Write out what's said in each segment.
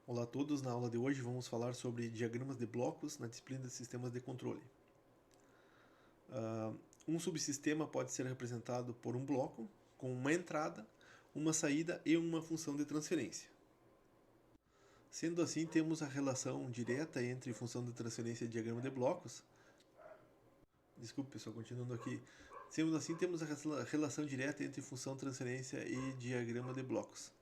Olá a todos, na aula de hoje vamos falar sobre diagramas de blocos na disciplina de sistemas de controle. Um subsistema pode ser representado por um bloco com uma entrada, uma saída e uma função de transferência. Sendo assim, temos a relação direta entre função de transferência e diagrama de blocos. Desculpe, pessoal, continuando aqui. Sendo assim, temos a relação direta entre função, transferência e diagrama de blocos.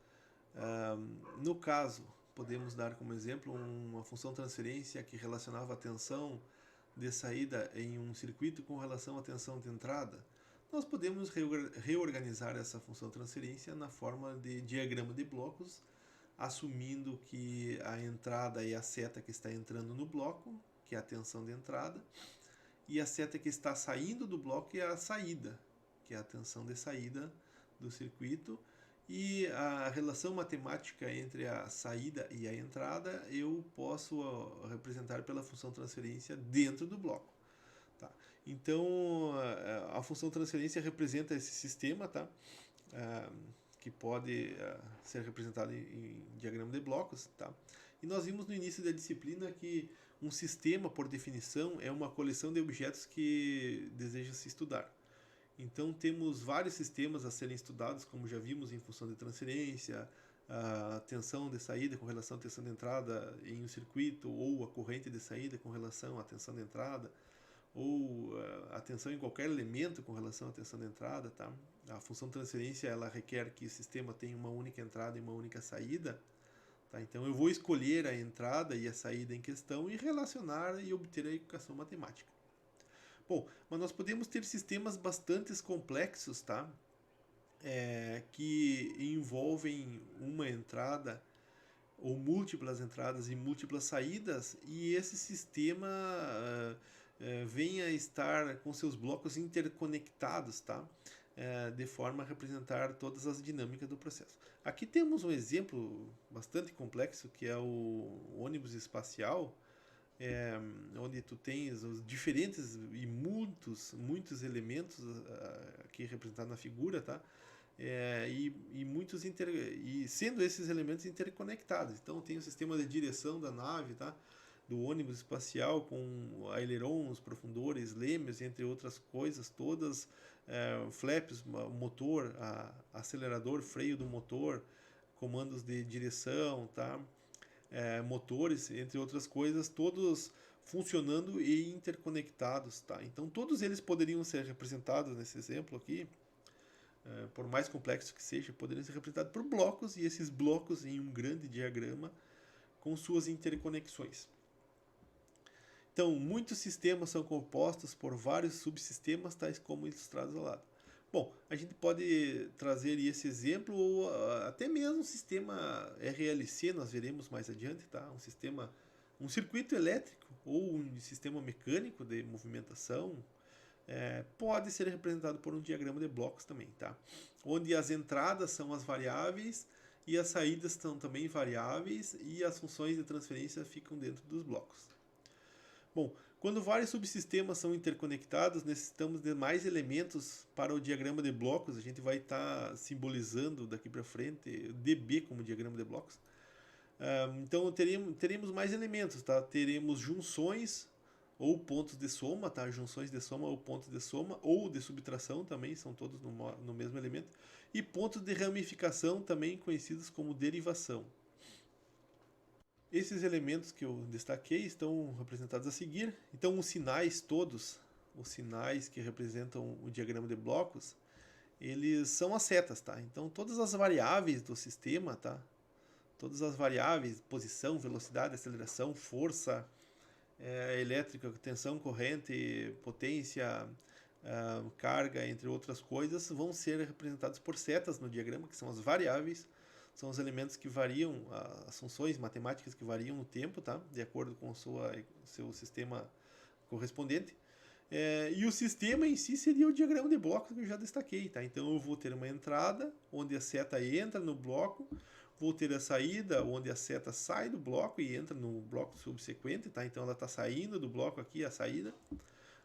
No caso, podemos dar como exemplo uma função transferência que relacionava a tensão de saída em um circuito com relação à tensão de entrada. Nós podemos reorganizar essa função transferência na forma de diagrama de blocos, assumindo que a entrada é a seta que está entrando no bloco, que é a tensão de entrada, e a seta que está saindo do bloco é a saída, que é a tensão de saída do circuito. E a relação matemática entre a saída e a entrada eu posso representar pela função transferência dentro do bloco. Tá? Então, a função transferência representa esse sistema, tá? Que pode ser representado em diagrama de blocos. Tá? E nós vimos no início da disciplina que um sistema, por definição, é uma coleção de objetos que deseja se estudar. Então temos vários sistemas a serem estudados, como já vimos em função de transferência, a tensão de saída com relação à tensão de entrada em um circuito, ou a corrente de saída com relação à tensão de entrada, ou a tensão em qualquer elemento com relação à tensão de entrada. Tá? A função de transferência ela requer que o sistema tenha uma única entrada e uma única saída. Tá? Então eu vou escolher a entrada e a saída em questão e relacionar e obter a equação matemática. Bom, mas nós podemos ter sistemas bastante complexos, tá? Que envolvem uma entrada ou múltiplas entradas e múltiplas saídas, e esse sistema vem a estar com seus blocos interconectados, tá? De forma a representar todas as dinâmicas do processo. Aqui temos um exemplo bastante complexo, que é o ônibus espacial, onde tu tens os diferentes e muitos elementos aqui representados na figura, tá? E sendo esses elementos interconectados. Então tem o sistema de direção da nave, tá? Do ônibus espacial com ailerons, profundores, lêmios, entre outras coisas todas, flaps, motor, acelerador, freio do motor, comandos de direção, tá? Motores, entre outras coisas, todos funcionando e interconectados. Tá? Então todos eles poderiam ser representados nesse exemplo aqui, por mais complexo que seja, poderiam ser representados por blocos, e esses blocos em um grande diagrama com suas interconexões. Então, muitos sistemas são compostos por vários subsistemas, tais como ilustrados ao lado. Bom, a gente pode trazer esse exemplo, ou até mesmo um sistema RLC, nós veremos mais adiante, tá? Um circuito elétrico ou um sistema mecânico de movimentação pode ser representado por um diagrama de blocos também, tá? Onde as entradas são as variáveis e as saídas são também variáveis, e as funções de transferência ficam dentro dos blocos. Bom, quando vários subsistemas são interconectados, necessitamos de mais elementos para o diagrama de blocos. A gente vai estar simbolizando daqui para frente DB como diagrama de blocos. Então teremos mais elementos, tá? Teremos junções ou pontos de soma, tá? Junções de soma ou pontos de soma, ou de subtração também, são todos no mesmo elemento. E pontos de ramificação, também conhecidos como derivação. Esses elementos que eu destaquei estão representados a seguir. Então, os sinais todos, os sinais que representam o diagrama de blocos, eles são as setas, tá? Então, todas as variáveis do sistema, tá? Todas as variáveis, posição, velocidade, aceleração, força elétrica, tensão, corrente, potência, carga, entre outras coisas, vão ser representados por setas no diagrama, que são as variáveis. São os elementos que variam, as funções matemáticas que variam no tempo, tá? De acordo com o seu sistema correspondente. E o sistema em si seria o diagrama de blocos que eu já destaquei. Tá? Então eu vou ter uma entrada onde a seta entra no bloco, vou ter a saída onde a seta sai do bloco e entra no bloco subsequente. Tá? Então ela está saindo do bloco aqui, a saída.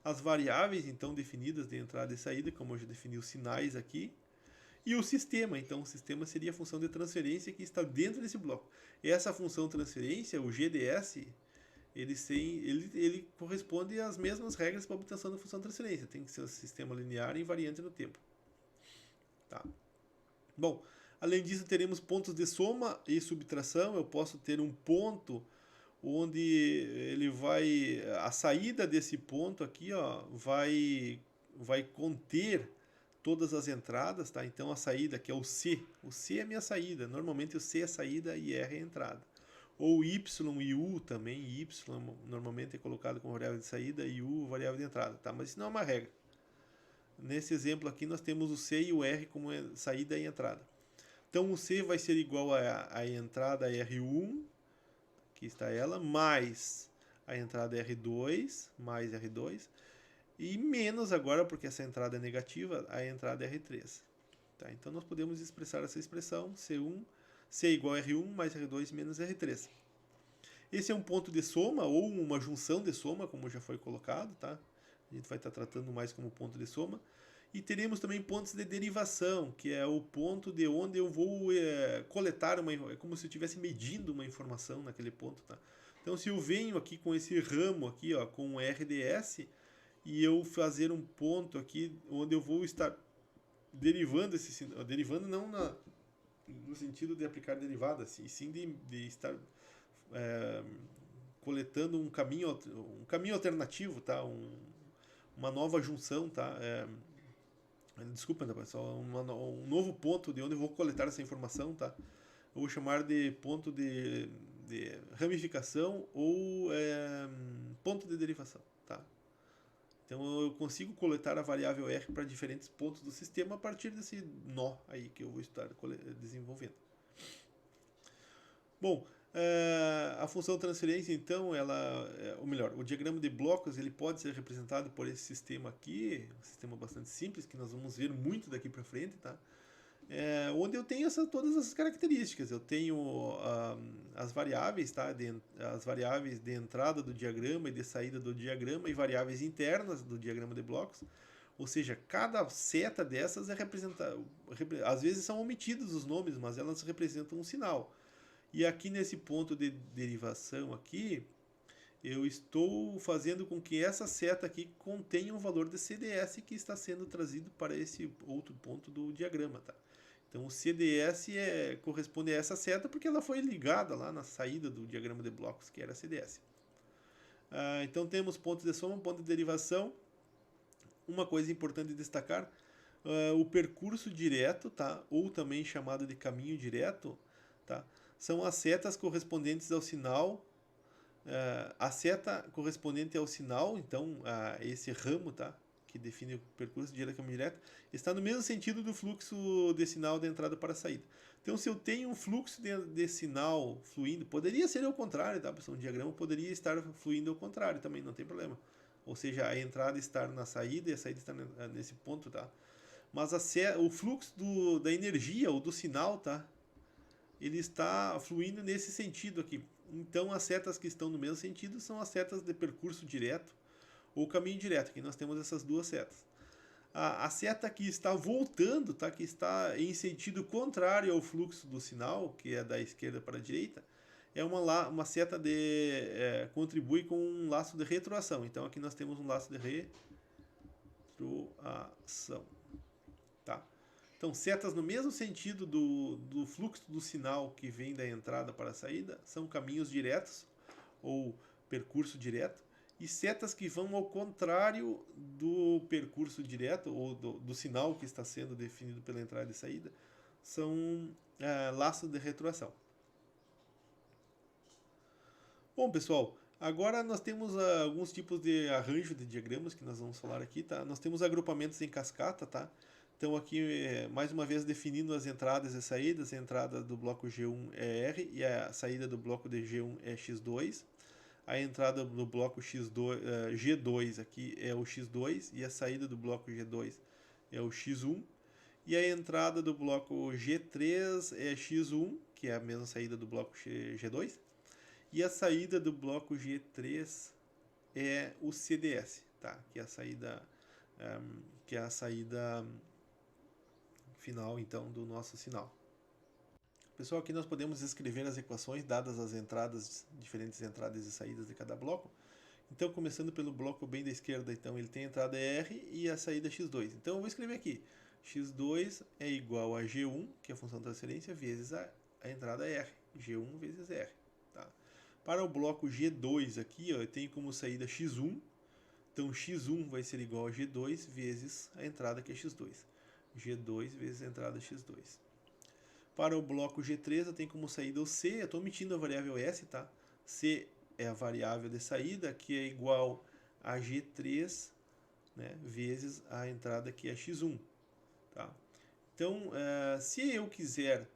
As variáveis então definidas de entrada e saída, como eu já defini os sinais aqui. e o sistema. Então, o sistema seria a função de transferência que está dentro desse bloco. Essa função transferência, o GDS, ele corresponde às mesmas regras para a obtenção da função transferência. Tem que ser um sistema linear e invariante no tempo. Tá? Bom, além disso, teremos pontos de soma e subtração. Eu posso ter um ponto onde ele vai... A saída desse ponto aqui, ó, vai conter todas as entradas, tá? Então a saída que é o C é a minha saída. Normalmente o C é a saída e R é a entrada. Ou Y e U também. Y normalmente é colocado como variável de saída e U variável de entrada, tá? Mas isso não é uma regra. Nesse exemplo aqui nós temos o C e o R como saída e entrada. Então o C vai ser igual a entrada R1, aqui está ela, mais a entrada R2, mais R2, e menos agora, porque essa entrada é negativa, a entrada R3. Tá? Então nós podemos expressar essa expressão, C igual a R1 mais R2 menos R3. Esse é um ponto de soma, ou uma junção de soma, como já foi colocado. Tá? A gente vai estar tratando mais como ponto de soma. E teremos também pontos de derivação, que é o ponto de onde eu vou coletar é como se eu estivesse medindo uma informação naquele ponto. Tá? Então se eu venho aqui com esse ramo aqui, ó, com RDS, e eu fazer um ponto aqui onde eu vou estar derivando derivando não no sentido de aplicar derivadas, e sim de estar coletando um caminho alternativo, tá? Uma nova junção, tá? Desculpa, pessoal, um novo ponto de onde eu vou coletar essa informação, tá? Eu vou chamar de ponto de ramificação ou ponto de derivação, tá? Então eu consigo coletar a variável R para diferentes pontos do sistema a partir desse nó aí que eu vou estar desenvolvendo. Bom, a função transferência, então, ou melhor, o diagrama de blocos ele pode ser representado por esse sistema aqui, um sistema bastante simples que nós vamos ver muito daqui para frente, tá? Onde eu tenho todas essas características. Eu tenho as variáveis, tá? As variáveis de entrada do diagrama e de saída do diagrama e variáveis internas do diagrama de blocos. Ou seja, cada seta dessas é representada. Às vezes são omitidos os nomes, mas elas representam um sinal. E aqui nesse ponto de derivação aqui, eu estou fazendo com que essa seta aqui contenha um valor de CDS que está sendo trazido para esse outro ponto do diagrama, tá? Então o CDS corresponde a essa seta porque ela foi ligada lá na saída do diagrama de blocos, que era CDS. Então temos pontos de soma, ponto de derivação. Uma coisa importante de destacar, o percurso direto, tá? Ou também chamado de caminho direto, tá? São as setas correspondentes ao sinal. A seta correspondente ao sinal, então esse ramo, tá? Que define o percurso direto e caminho direto, está no mesmo sentido do fluxo de sinal de entrada para a saída. Então, se eu tenho um fluxo de sinal fluindo, poderia ser ao contrário, tá, pessoal? Um diagrama poderia estar fluindo ao contrário também, não tem problema. Ou seja, a entrada estar na saída e a saída estar nesse ponto, tá? Mas o fluxo da energia ou do sinal, tá? Ele está fluindo nesse sentido aqui. Então, as setas que estão no mesmo sentido são as setas de percurso direto ou caminho direto. Aqui nós temos essas duas setas. A seta que está voltando, tá? Que está em sentido contrário ao fluxo do sinal, que é da esquerda para a direita, é uma seta contribui com um laço de retroação. Então, aqui nós temos um laço de retroação. Tá? Então, setas no mesmo sentido do fluxo do sinal que vem da entrada para a saída são caminhos diretos ou percurso direto, e setas que vão ao contrário do percurso direto ou do sinal que está sendo definido pela entrada e saída são laços de retroação. Bom, pessoal, agora nós temos alguns tipos de arranjo de diagramas que nós vamos falar aqui, tá? Nós temos agrupamentos em cascata, tá? Então aqui, mais uma vez, definindo as entradas e saídas. A entrada do bloco G1 é R e a saída do bloco de G1 é X2. A entrada do bloco G2 aqui é o X2 e a saída do bloco G2 é o X1. E a entrada do bloco G3 é X1, que é a mesma saída do bloco G2. E a saída do bloco G3 é o CDS, tá? Que é a saída final então do nosso sinal. Pessoal, aqui nós podemos escrever as equações dadas as entradas, diferentes entradas e saídas de cada bloco. Então, começando pelo bloco bem da esquerda, então ele tem a entrada R e a saída x2. Então, eu vou escrever aqui, x2 é igual a G1, que é a função de transferência, vezes a entrada R, G1 vezes R. Tá? Para o bloco G2 aqui, ó, eu tenho como saída x1, então x1 vai ser igual a G2 vezes a entrada que é x2. G2 vezes a entrada x2. Para o bloco G3 eu tenho como saída o C, eu estou omitindo a variável S, tá? C é a variável de saída, que é igual a G3, né, vezes a entrada que é x1. Tá? Então, se eu quiser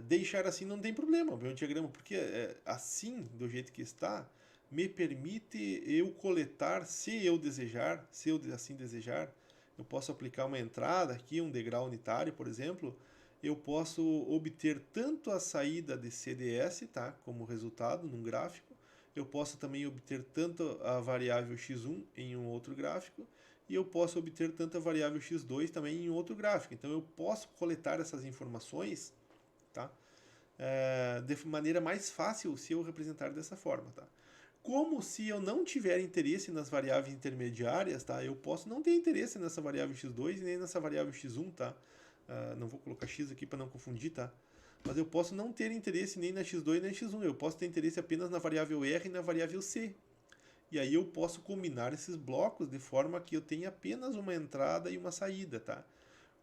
deixar assim, não tem problema o meu diagrama, porque assim, do jeito que está, me permite eu coletar, se eu desejar, se eu assim desejar, eu posso aplicar uma entrada aqui, um degrau unitário, por exemplo, eu posso obter tanto a saída de CDS, tá, como resultado num gráfico, eu posso também obter tanto a variável x1 em um outro gráfico, e eu posso obter tanto a variável x2 também em outro gráfico. Então eu posso coletar essas informações, tá, de maneira mais fácil se eu representar dessa forma. Tá? Como se eu não tiver interesse nas variáveis intermediárias, tá, eu posso não ter interesse nessa variável x2 e nem nessa variável x1, tá? Não vou colocar x aqui para não confundir, tá? Mas eu posso não ter interesse nem na x2 nem na x1. Eu posso ter interesse apenas na variável R e na variável C. E aí eu posso combinar esses blocos de forma que eu tenha apenas uma entrada e uma saída, tá?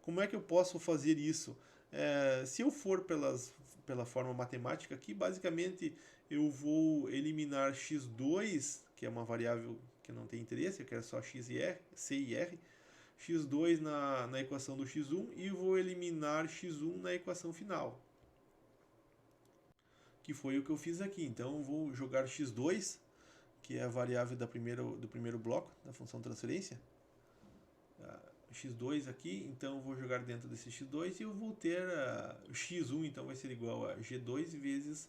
Como é que eu posso fazer isso? Se eu for pela forma matemática aqui, basicamente eu vou eliminar x2, que é uma variável que não tem interesse, eu quero só x e R, C e R, x2 na equação do x1 e vou eliminar x1 na equação final, que foi o que eu fiz aqui. Então eu vou jogar x2, que é a variável do primeiro bloco da função transferência, x2 aqui, então eu vou jogar dentro desse x2 e eu vou ter x1, então vai ser igual a g2 vezes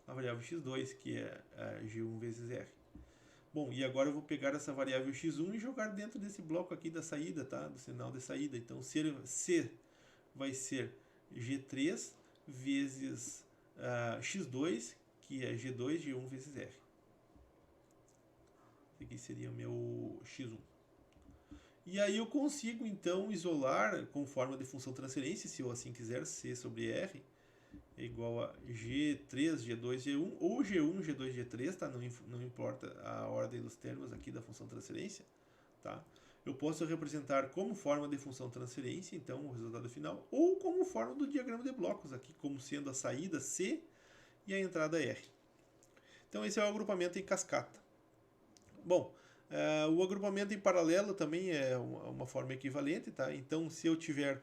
a variável x2, que é g1 vezes r. Bom, e agora eu vou pegar essa variável x1 e jogar dentro desse bloco aqui da saída, tá? Do sinal de saída. Então, C vai ser G3 vezes x2, que é G2, G1 vezes R. Esse aqui seria o meu x1. E aí eu consigo, então, isolar com forma de função transferência, se eu assim quiser, C sobre R é igual a G3, G2, G1, ou G1, G2, G3, tá? Não importa a ordem dos termos aqui da função transferência, tá? Eu posso representar como forma de função transferência, então, o resultado final, ou como forma do diagrama de blocos, aqui como sendo a saída C e a entrada R. Então, esse é o agrupamento em cascata. Bom, o agrupamento em paralelo também é uma forma equivalente, tá? Então, se eu tiver...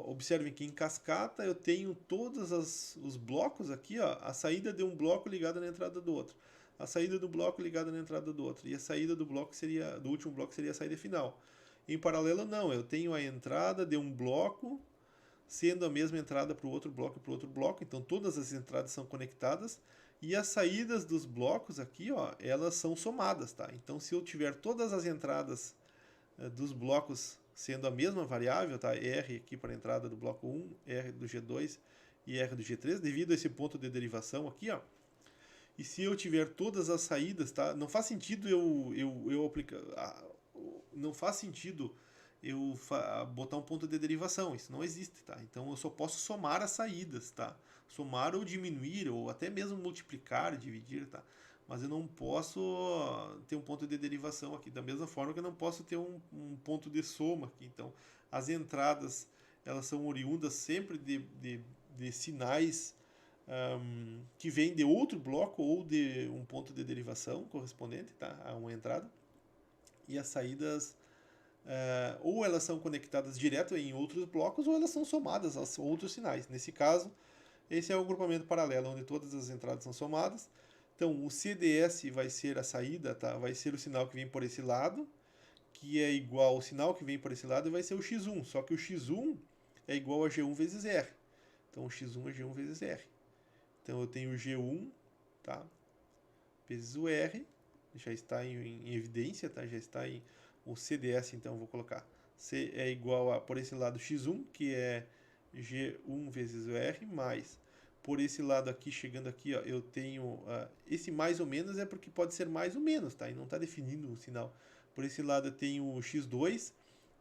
observem que em cascata eu tenho todos os blocos aqui, ó, a saída de um bloco ligada na entrada do outro, a saída do bloco ligada na entrada do outro, e a saída do último bloco seria a saída final. Em paralelo não, eu tenho a entrada de um bloco sendo a mesma entrada para o outro bloco e para o outro bloco, então todas as entradas são conectadas, e as saídas dos blocos aqui, ó, elas são somadas, tá? Então se eu tiver todas as entradas dos blocos sendo a mesma variável, tá? R aqui para a entrada do bloco 1, R do G2 e R do G3, devido a esse ponto de derivação aqui, ó. E se eu tiver todas as saídas, tá? Não faz sentido eu aplicar... não faz sentido eu botar um ponto de derivação, isso não existe, tá? Então eu só posso somar as saídas, tá? Somar ou diminuir, ou até mesmo multiplicar, dividir, tá? Mas eu não posso ter um ponto de derivação aqui, da mesma forma que eu não posso ter um ponto de soma aqui. Então, as entradas, elas são oriundas sempre de sinais que vêm de outro bloco ou de um ponto de derivação correspondente, tá, a uma entrada. E as saídas, ou elas são conectadas direto em outros blocos, ou elas são somadas aos outros sinais. Nesse caso, esse é o agrupamento paralelo, onde todas as entradas são somadas. Então, o CDS vai ser a saída, tá? Vai ser o sinal que vem por esse lado, que é igual ao sinal que vem por esse lado, e vai ser o X1. Só que o X1 é igual a G1 vezes R. Então, o X1 é G1 vezes R. Então, eu tenho o G1, tá? Vezes o R, já está em evidência, tá? Já está em o CDS, então, eu vou colocar C é igual a, por esse lado, x1, que é G1 vezes o R, mais, por esse lado aqui, chegando aqui, ó, eu tenho, esse mais ou menos é porque pode ser mais ou menos, tá? E não está definindo o sinal. Por esse lado eu tenho o x2,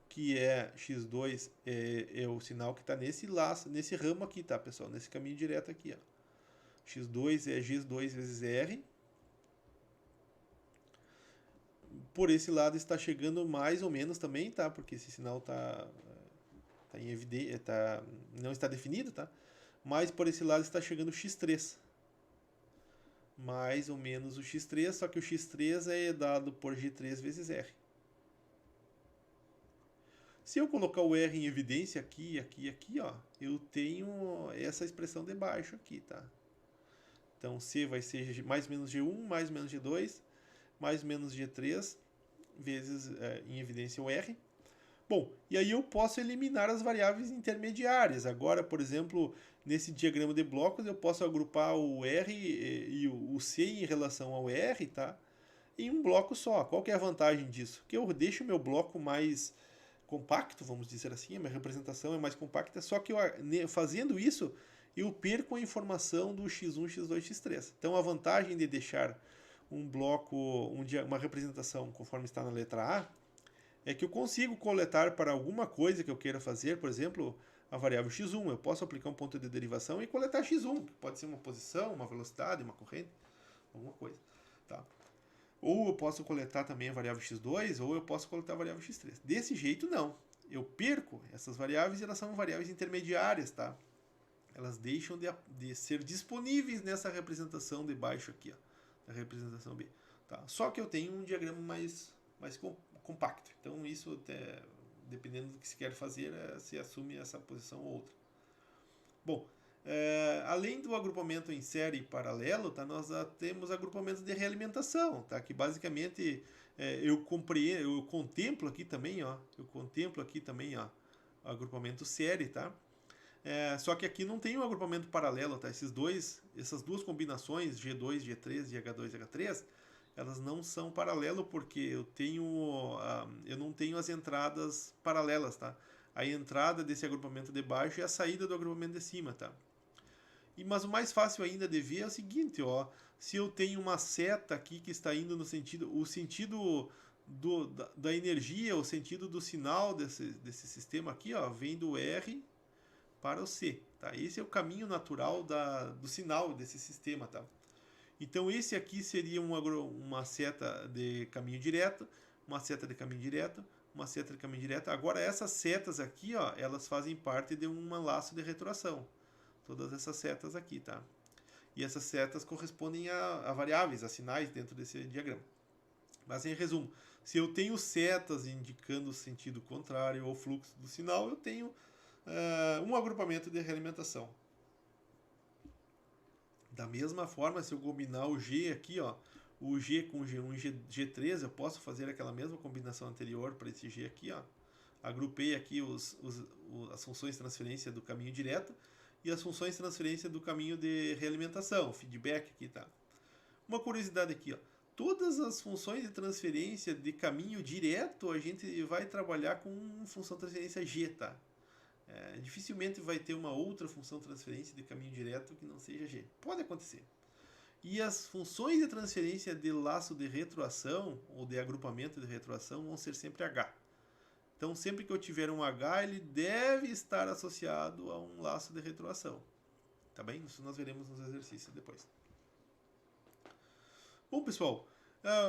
que é x2 é o sinal que está nesse laço, nesse ramo aqui, tá, pessoal? Nesse caminho direto aqui, ó. x2 é g2 vezes R. Por esse lado está chegando mais ou menos também, tá? Porque esse sinal tá em evidência, não está definido, tá? Mas por esse lado está chegando o x3. Mais ou menos o x3, só que o x3 é dado por g3 vezes R. Se eu colocar o R em evidência aqui, aqui, ó, eu tenho essa expressão de baixo aqui, tá? Então C vai ser mais menos G1, mais menos G2, mais menos G3, vezes em evidência o R. Bom, e aí eu posso eliminar as variáveis intermediárias. Agora, por exemplo, nesse diagrama de blocos, eu posso agrupar o R e o C em relação ao R, tá? Em um bloco só. Qual que é a vantagem disso? Que eu deixo o meu bloco mais compacto, vamos dizer assim, a minha representação é mais compacta, só que fazendo isso, eu perco a informação do x1, x2, x3. Então a vantagem de deixar um bloco, uma representação conforme está na letra A, é que eu consigo coletar para alguma coisa que eu queira fazer, por exemplo, a variável x1. Eu posso aplicar um ponto de derivação e coletar x1, que pode ser uma posição, uma velocidade, uma corrente, alguma coisa. Tá? Ou eu posso coletar também a variável x2, ou eu posso coletar a variável x3. Desse jeito, não. Eu perco essas variáveis e elas são variáveis intermediárias, tá? Elas deixam de ser disponíveis nessa representação de baixo aqui, ó, da representação B. Tá? Só que eu tenho um diagrama mais compacto. Então, isso, dependendo do que se quer fazer, se assume essa posição ou outra. Bom, além do agrupamento em série e paralelo, tá, nós temos agrupamentos de realimentação, tá, que basicamente eu contemplo aqui também, ó, agrupamento série, tá? Só que aqui não tem um agrupamento paralelo, tá? Essas duas combinações, G2, G3 e H2, H3, elas não são paralelo porque eu não tenho as entradas paralelas, tá? A entrada desse agrupamento de baixo é a saída do agrupamento de cima, tá? Mas o mais fácil ainda de ver é o seguinte, ó, se eu tenho uma seta aqui que está indo no sentido, o sentido da energia, o sentido do sinal desse sistema aqui, ó, vem do R para o C, tá? Esse é o caminho natural do sinal desse sistema, tá? Então esse aqui seria uma seta de caminho direto, uma seta de caminho direto, uma seta de caminho direto. Agora essas setas aqui, ó, elas fazem parte de um laço de retroação. Todas essas setas aqui, tá? E essas setas correspondem a variáveis, a sinais dentro desse diagrama. Mas em resumo, se eu tenho setas indicando o sentido contrário ao fluxo do sinal, eu tenho um agrupamento de realimentação. Da mesma forma, se eu combinar o G aqui, ó, o G com G1 e G3, eu posso fazer aquela mesma combinação anterior para esse G aqui, ó. Agrupei aqui as funções de transferência do caminho direto e as funções de transferência do caminho de realimentação, feedback aqui, tá? Uma curiosidade aqui, ó. Todas as funções de transferência de caminho direto, a gente vai trabalhar com função de transferência G, tá? Dificilmente vai ter uma outra função de transferência de caminho direto que não seja G. Pode acontecer. E as funções de transferência de laço de retroação ou de agrupamento de retroação vão ser sempre H. Então, sempre que eu tiver um H, ele deve estar associado a um laço de retroação. Tá bem? Isso nós veremos nos exercícios depois. Bom, pessoal,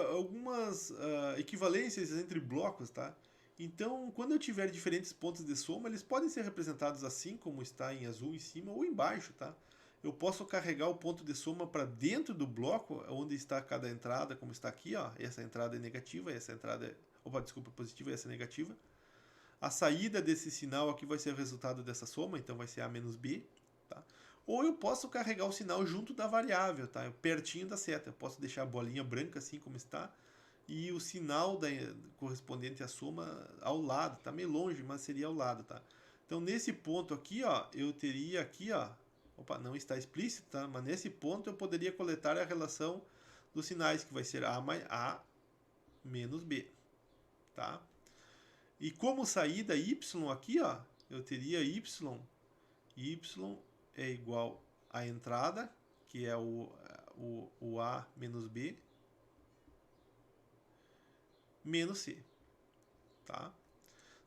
algumas equivalências entre blocos, tá? Então, quando eu tiver diferentes pontos de soma, eles podem ser representados assim, como está em azul em cima ou embaixo, tá? Eu posso carregar o ponto de soma para dentro do bloco, onde está cada entrada, como está aqui, ó. Essa entrada é negativa, essa entrada positiva, essa é negativa. A saída desse sinal aqui vai ser o resultado dessa soma, então vai ser A menos B, tá? Ou eu posso carregar o sinal junto da variável, tá? Pertinho da seta. Eu posso deixar a bolinha branca assim como está e o sinal correspondente à soma ao lado, tá meio longe, mas seria ao lado, tá? Então nesse ponto aqui, ó, eu teria aqui, ó, não está explícito, tá? Mas nesse ponto eu poderia coletar a relação dos sinais, que vai ser A menos B, tá? E como saída y aqui, ó, eu teria y é igual à entrada, que é o A menos B, menos C. Tá?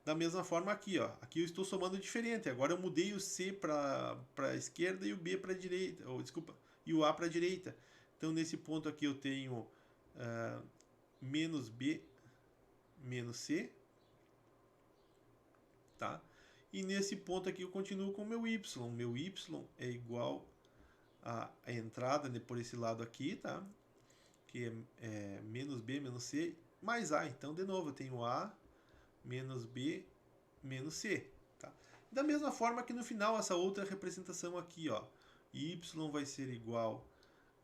Da mesma forma aqui, ó. Aqui eu estou somando diferente. Agora eu mudei o C para a esquerda e o B para a direita. Ou, desculpa, e o A para a direita. Então, nesse ponto aqui eu tenho menos B menos C. Tá? E nesse ponto aqui eu continuo com o meu Y. Meu Y é igual a entrada por esse lado aqui, tá? Que é menos B menos C mais A. Então, de novo, eu tenho A menos B menos C. Tá? Da mesma forma que no final, essa outra representação aqui, ó, y vai ser igual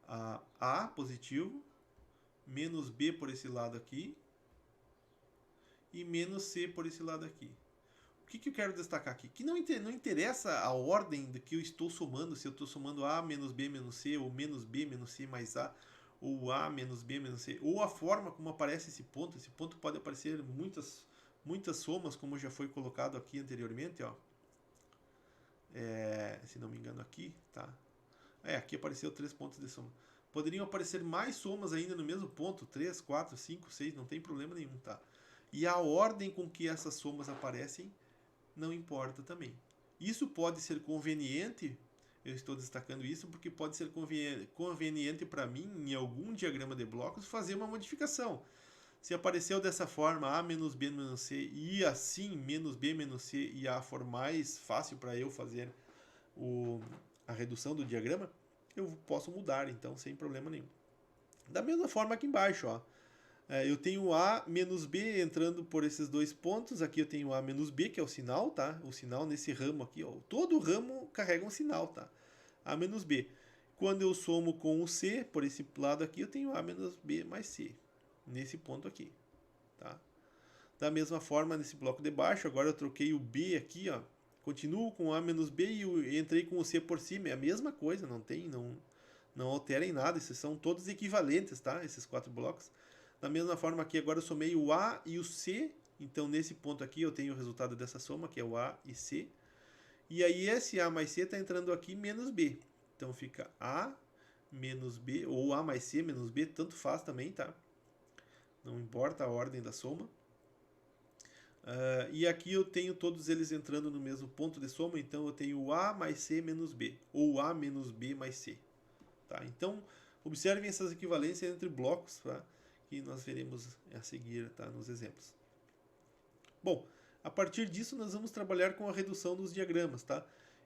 a A positivo, menos B por esse lado aqui, e menos C por esse lado aqui. O que eu quero destacar aqui? Que não interessa a ordem do que eu estou somando, se eu estou somando A menos B menos C, ou menos B menos C mais A, ou A menos B menos C, ou a forma como aparece esse ponto. Esse ponto pode aparecer muitas somas, como já foi colocado aqui anteriormente, ó. Se não me engano aqui, tá? Aqui apareceu 3 pontos de soma. Poderiam aparecer mais somas ainda no mesmo ponto, 3, 4, 5, 6, não tem problema nenhum, tá? E a ordem com que essas somas aparecem não importa também. Isso pode ser conveniente, eu estou destacando isso porque pode ser conveniente para mim, em algum diagrama de blocos, fazer uma modificação. Se apareceu dessa forma A menos B menos C e assim menos B menos C e A for mais fácil para eu fazer a redução do diagrama, eu posso mudar, então, sem problema nenhum. Da mesma forma aqui embaixo, ó, eu tenho A menos B entrando por esses dois pontos. Aqui eu tenho A menos B, que é o sinal, tá? O sinal nesse ramo aqui, ó. Todo ramo carrega um sinal, tá? A menos B. Quando eu somo com o C, por esse lado aqui, eu tenho A menos B mais C. Nesse ponto aqui, tá? Da mesma forma, nesse bloco de baixo, agora eu troquei o B aqui, ó. Continuo com A menos B e entrei com o C por cima. É a mesma coisa, não altera em nada. Esses são todos equivalentes, tá? Esses 4 blocos. Da mesma forma aqui, agora eu somei o A e o C. Então, nesse ponto aqui, eu tenho o resultado dessa soma, que é o A e C. E aí, esse A mais C está entrando aqui menos B. Então, fica A menos B, ou A mais C menos B, tanto faz também, tá? Não importa a ordem da soma. E aqui eu tenho todos eles entrando no mesmo ponto de soma, então eu tenho A mais C menos B, ou A menos B mais C. Tá? Então, observem essas equivalências entre blocos, tá? Que nós veremos a seguir, tá? Nos exemplos. Bom, a partir disso nós vamos trabalhar com a redução dos diagramas, tá?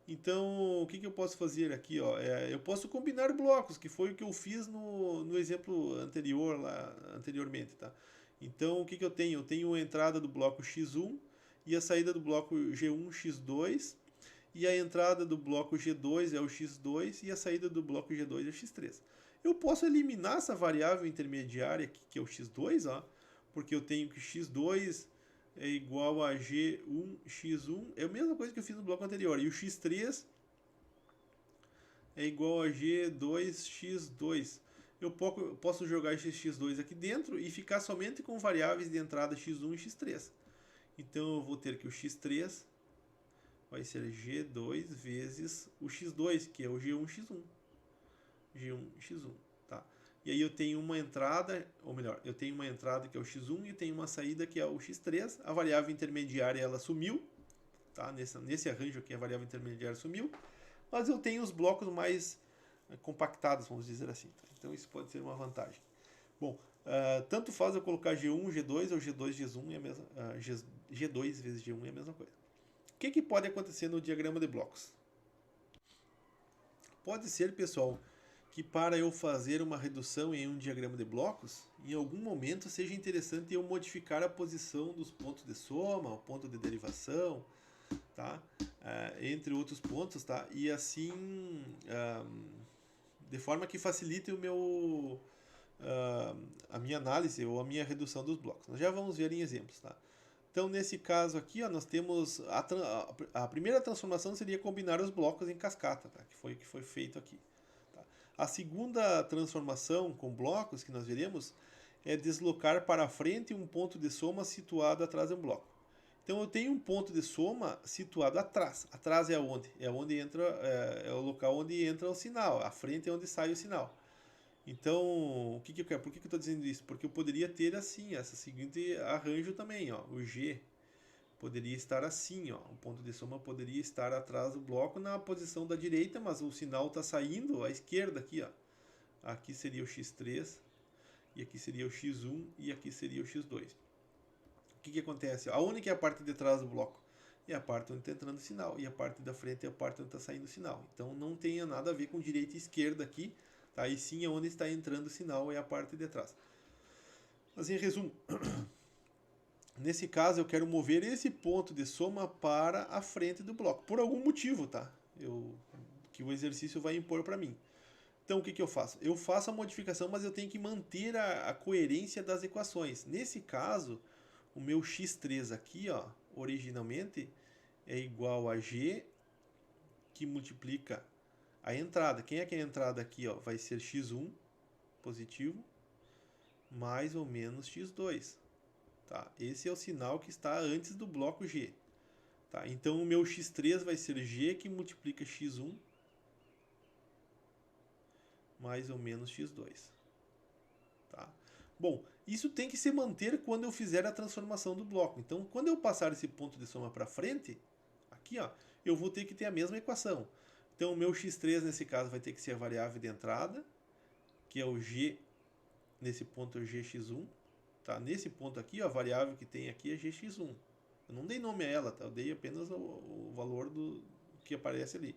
Então, o que eu posso fazer aqui? Ó? Eu posso combinar blocos, que foi o que eu fiz no exemplo anteriormente, tá? Então, o que eu tenho? Eu tenho a entrada do bloco X1 e a saída do bloco G1, X2, e a entrada do bloco G2 é o X2 e a saída do bloco G2 é o X3. Eu posso eliminar essa variável intermediária aqui, que é o X2, ó, porque eu tenho que X2 é igual a G1, X1, é a mesma coisa que eu fiz no bloco anterior, e o X3 é igual a G2, X2. Eu posso jogar esse X2 aqui dentro e ficar somente com variáveis de entrada X1 e X3. Então eu vou ter que o X3 vai ser G2 vezes o X2, que é o G1, X1. G1, X1, tá? E aí eu tenho uma entrada, ou melhor, eu tenho uma entrada que é o X1 e tenho uma saída que é o X3. A variável intermediária ela sumiu, tá? Nesse arranjo aqui a variável intermediária sumiu, mas eu tenho os blocos mais compactados, vamos dizer assim. Tá? Então isso pode ser uma vantagem. Bom, tanto faz eu colocar G1, G2 ou G2, G1 é a mesma, G2 vezes G1 é a mesma coisa. O que pode acontecer no diagrama de blocos? Pode ser, pessoal, que para eu fazer uma redução em um diagrama de blocos, em algum momento seja interessante eu modificar a posição dos pontos de soma, o ponto de derivação, tá? Entre outros pontos, tá? E assim, de forma que facilite a minha análise ou a minha redução dos blocos. Nós já vamos ver em exemplos, tá? Então, nesse caso aqui, ó, nós temos a primeira transformação seria combinar os blocos em cascata, tá? Que foi o que foi feito aqui. Tá? A segunda transformação com blocos que nós veremos é deslocar para frente um ponto de soma situado atrás de um bloco. Então eu tenho um ponto de soma situado atrás. Atrás é onde? É onde entra, é o local onde entra o sinal. A frente é onde sai o sinal. Então, o que que eu quero? Por que que eu estou dizendo isso? Porque eu poderia ter assim, essa seguinte arranjo também, ó. O G poderia estar assim, ó. O ponto de soma poderia estar atrás do bloco na posição da direita, mas o sinal está saindo à esquerda aqui, ó. Aqui seria o x3, e aqui seria o x1, e aqui seria o x2. O que que acontece? Aonde que é a parte de trás do bloco? É a parte onde está entrando o sinal, e a parte da frente é a parte onde está saindo o sinal. Então não tem nada a ver com direita e esquerda aqui, tá? E sim é onde está entrando o sinal, é a parte de trás. Mas em resumo, nesse caso eu quero mover esse ponto de soma para a frente do bloco, por algum motivo, tá? Que o exercício vai impor para mim. Então o que que eu faço? Eu faço a modificação, mas eu tenho que manter a coerência das equações. Nesse caso, o meu x3 aqui, ó, originalmente é igual a g que multiplica a entrada. Quem é que é a entrada aqui, ó? Vai ser x1 positivo mais ou menos x2. Tá? Esse é o sinal que está antes do bloco G. Tá? Então o meu x3 vai ser g que multiplica x1 mais ou menos x2. Tá? Bom, isso tem que se manter quando eu fizer a transformação do bloco. Então, quando eu passar esse ponto de soma para frente, aqui, ó, eu vou ter que ter a mesma equação. Então, o meu x3 nesse caso vai ter que ser a variável de entrada, que é o g, nesse ponto é o gx1. Tá? Nesse ponto aqui, ó, a variável que tem aqui é gx1. Eu não dei nome a ela, tá? Eu dei apenas o valor do que aparece ali.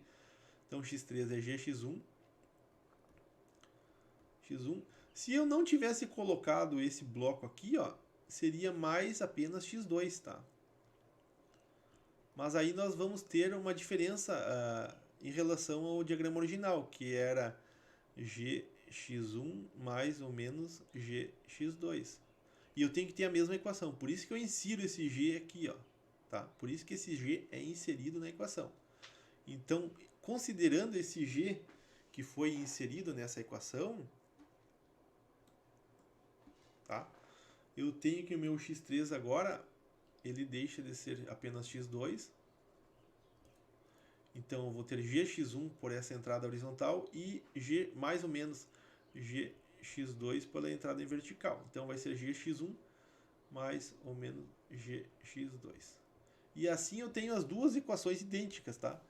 Então, x3 é gx1. x1. Se eu não tivesse colocado esse bloco aqui, ó, seria mais apenas x2, tá? Mas aí nós vamos ter uma diferença em relação ao diagrama original, que era gx1 mais ou menos gx2. E eu tenho que ter a mesma equação, por isso que eu insiro esse g aqui, ó, tá? Por isso que esse g é inserido na equação. Então, considerando esse g que foi inserido nessa equação, tá? Eu tenho que o meu x3 agora, ele deixa de ser apenas x2. Então eu vou ter gx1 por essa entrada horizontal e g mais ou menos gx2 pela entrada em vertical. Então vai ser gx1 mais ou menos gx2. E assim eu tenho as duas equações idênticas, tá?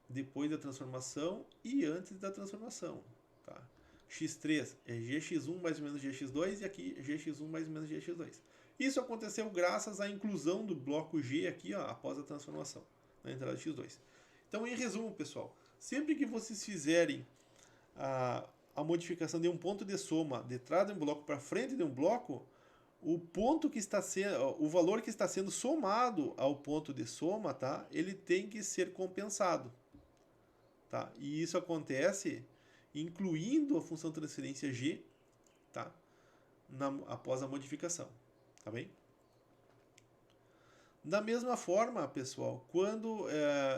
Depois da transformação e antes da transformação, tá? x3 é gx1 mais ou menos gx2 e aqui gx1 mais ou menos gx2. Isso aconteceu graças à inclusão do bloco G aqui, ó, após a transformação na entrada x2. Então, em resumo, pessoal, sempre que vocês fizerem a modificação de um ponto de soma de trás de um bloco para frente de um bloco, o ponto que está sendo, o valor que está sendo somado ao ponto de soma, tá? Ele tem que ser compensado, tá? E isso acontece incluindo a função transferência g, tá? Após a modificação, tá bem? Da mesma forma, pessoal, quando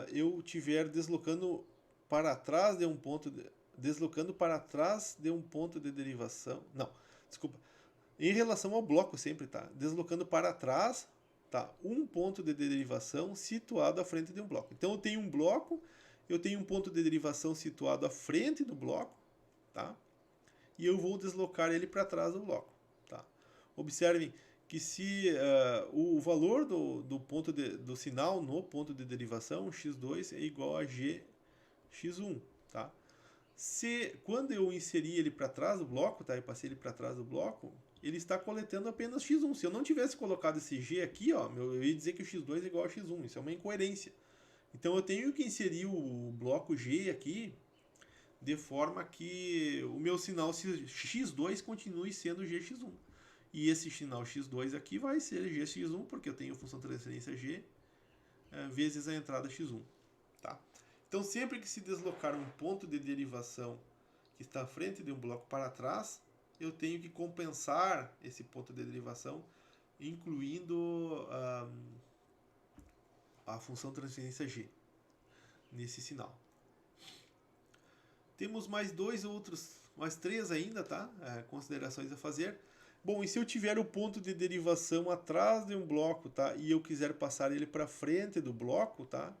eu estiver deslocando para trás de um ponto de derivação, não, desculpa, em relação ao bloco sempre, tá? Deslocando para trás, tá? Um ponto de derivação situado à frente de um bloco. Então eu tenho um bloco, eu tenho um ponto de derivação situado à frente do bloco, tá? E eu vou deslocar ele para trás do bloco, tá? Observem que se o valor do ponto do sinal no ponto de derivação, x2 é igual a gx1, tá? Quando eu inseri ele para trás do bloco, tá? Eu passei ele para trás do bloco, ele está coletando apenas x1. Se eu não tivesse colocado esse g aqui, ó, eu ia dizer que o x2 é igual a x1. Isso é uma incoerência. Então eu tenho que inserir o bloco g aqui de forma que o meu sinal x2 continue sendo gx1. E esse sinal x2 aqui vai ser gx1, porque eu tenho função de transferência g vezes a entrada x1. Tá? Então, sempre que se deslocar um ponto de derivação que está à frente de um bloco para trás, eu tenho que compensar esse ponto de derivação, incluindo a função de transferência g nesse sinal. Temos mais mais três ainda, tá? Considerações a fazer. Bom, e se eu tiver o ponto de derivação atrás de um bloco, tá? E eu quiser passar ele para frente do bloco, tá?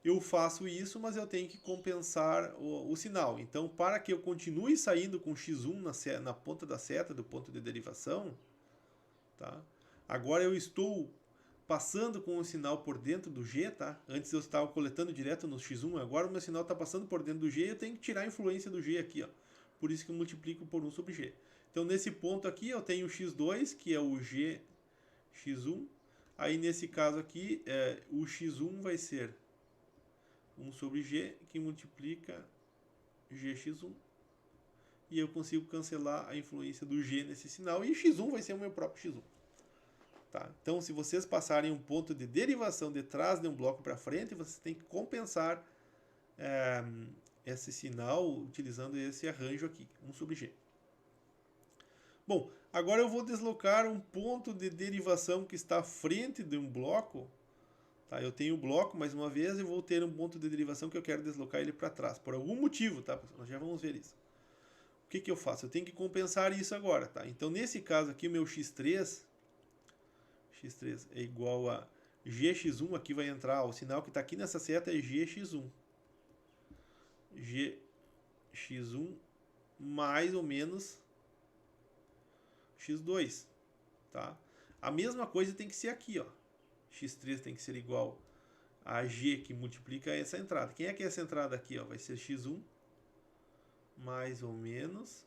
Eu faço isso, mas eu tenho que compensar o sinal. Então, para que eu continue saindo com x1 na ponta da seta do ponto de derivação, tá? Agora eu estou passando com o sinal por dentro do G, tá? Antes eu estava coletando direto no x1, agora o meu sinal está passando por dentro do G e eu tenho que tirar a influência do G aqui, ó. Por isso que eu multiplico por 1 sobre G. Então, nesse ponto aqui, eu tenho o x2, que é o G x1. Aí, nesse caso aqui, o x1 vai ser 1 sobre G, que multiplica gx1. E eu consigo cancelar a influência do G nesse sinal. E x1 vai ser o meu próprio x1. Tá? Então, se vocês passarem um ponto de derivação de trás de um bloco para frente, vocês têm que compensar esse sinal utilizando esse arranjo aqui, 1 sobre G. Bom, agora eu vou deslocar um ponto de derivação que está à frente de um bloco. Tá? Eu tenho o bloco, mais uma vez, e vou ter um ponto de derivação que eu quero deslocar ele para trás. Por algum motivo, tá? Nós já vamos ver isso. O que eu faço? Eu tenho que compensar isso agora. Tá? Então, nesse caso aqui, o meu x3 é igual a gx1. Aqui vai entrar, o sinal que está aqui nessa seta é gx1. gx1 mais ou menos x2, tá? A mesma coisa tem que ser aqui, ó. x3 tem que ser igual a g que multiplica essa entrada. Quem é que é essa entrada aqui, ó? Vai ser x1 mais ou menos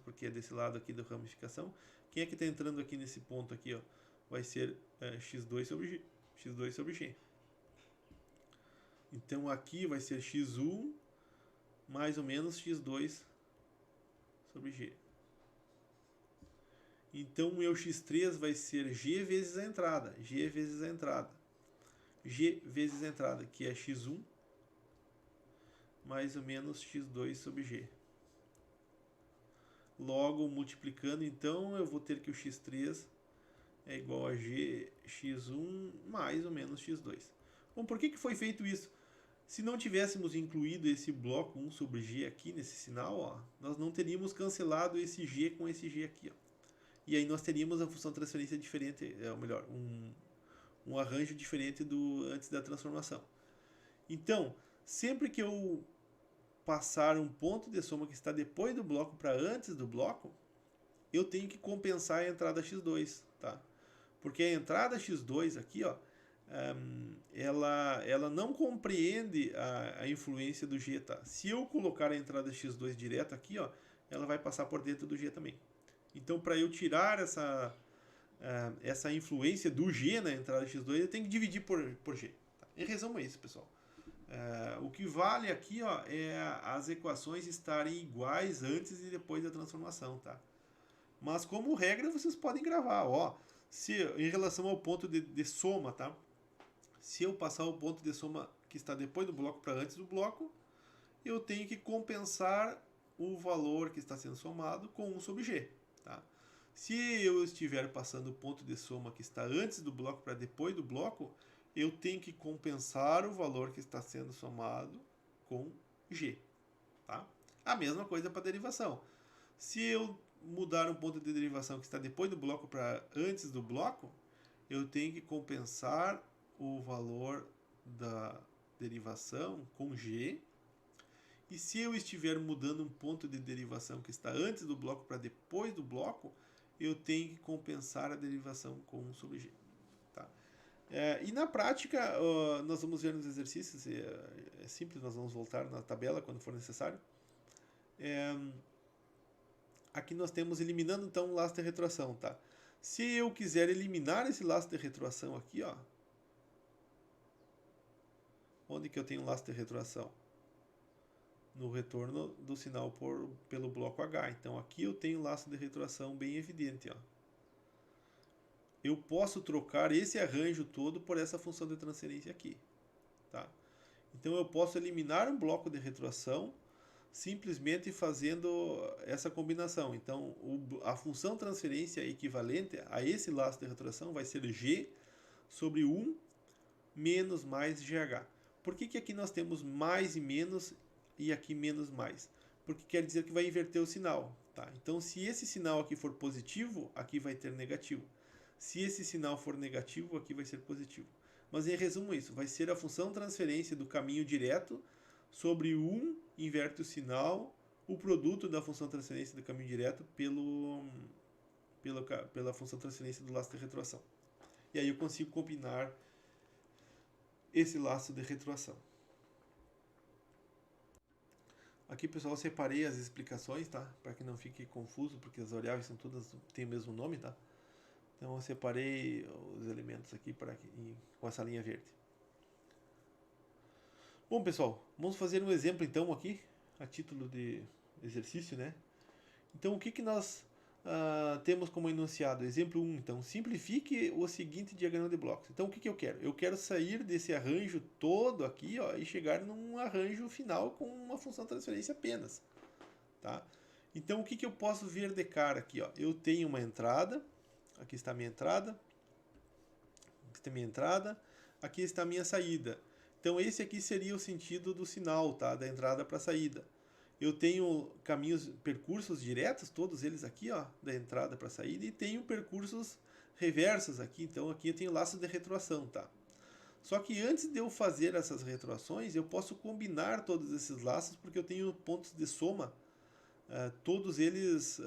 porque é desse lado aqui da ramificação. Quem é que está entrando aqui nesse ponto aqui, ó? Vai ser x2 sobre g. Então aqui vai ser x1 mais ou menos x2 sobre g. Então, o meu x3 vai ser g vezes a entrada. G vezes a entrada. G vezes a entrada, que é x1 mais ou menos x2 sobre g. Logo, multiplicando, então, eu vou ter que o x3 é igual a x1 mais ou menos x2. Bom, por que foi feito isso? Se não tivéssemos incluído esse bloco 1 sobre g aqui nesse sinal, ó, nós não teríamos cancelado esse g com esse g aqui, ó. E aí nós teríamos a função de transferência diferente, ou melhor, um arranjo diferente do antes da transformação. Então, sempre que eu passar um ponto de soma que está depois do bloco para antes do bloco, eu tenho que compensar a entrada x2, tá? Porque a entrada x2 aqui, ó, ela não compreende a influência do g, tá? Se eu colocar a entrada x2 direto aqui, ó, ela vai passar por dentro do g também. Então, para eu tirar essa influência do G na entrada x2, eu tenho que dividir por G. Tá? Em resumo é isso, pessoal. O que vale aqui, ó, é as equações estarem iguais antes e depois da transformação. Tá? Mas, como regra, vocês podem gravar. Ó, em relação ao ponto de soma, tá? Se eu passar o ponto de soma que está depois do bloco para antes do bloco, eu tenho que compensar o valor que está sendo somado com 1 sobre G. Tá? Se eu estiver passando o ponto de soma que está antes do bloco para depois do bloco, eu tenho que compensar o valor que está sendo somado com G. Tá? A mesma coisa para a derivação. Se eu mudar um ponto de derivação que está depois do bloco para antes do bloco, eu tenho que compensar o valor da derivação com G. E se eu estiver mudando um ponto de derivação que está antes do bloco para depois do bloco, eu tenho que compensar a derivação com 1 sobre G. Tá? E na prática, nós vamos ver nos exercícios, é simples, nós vamos voltar na tabela quando for necessário. Aqui nós temos eliminando então o laço de retroação. Tá? Se eu quiser eliminar esse laço de retroação aqui, ó, onde que eu tenho um laço de retroação? No retorno do sinal pelo bloco H. Então aqui eu tenho um laço de retroação bem evidente. Ó. Eu posso trocar esse arranjo todo por essa função de transferência aqui. Tá? Então eu posso eliminar um bloco de retroação simplesmente fazendo essa combinação. Então a função transferência equivalente a esse laço de retroação vai ser G sobre 1 menos mais GH. Por que aqui nós temos mais e menos e aqui menos mais? porque quer dizer que vai inverter o sinal. Tá? Então, se esse sinal aqui for positivo, aqui vai ter negativo. Se esse sinal for negativo, aqui vai ser positivo. Mas em resumo isso, vai ser a função transferência do caminho direto sobre 1 inverte o sinal, o produto da função transferência do caminho direto pela função transferência do laço de retroação. E aí eu consigo combinar esse laço de retroação. Aqui, pessoal, eu separei as explicações, tá? Para que não fique confuso, porque as variáveis são todas têm o mesmo nome, tá? Então eu separei os elementos aqui com essa linha verde. Bom, pessoal, vamos fazer um exemplo então aqui, a título de exercício, né? Então o que nós temos como enunciado? Exemplo 1, então, simplifique o seguinte diagrama de blocos. Então o que eu quero? Eu quero sair desse arranjo todo aqui, ó, e chegar num arranjo final com uma função de transferência apenas. Tá? Então o que eu posso ver de cara aqui? Ó? Eu tenho uma entrada, aqui está a minha entrada, aqui está a minha entrada, aqui está a minha saída. Então esse aqui seria o sentido do sinal, tá? Da entrada para a saída. Eu tenho percursos diretos, todos eles aqui, ó, da entrada para a saída, e tenho percursos reversos aqui, então aqui eu tenho laços de retroação, tá? Só que antes de eu fazer essas retroações, eu posso combinar todos esses laços, porque eu tenho pontos de soma, todos eles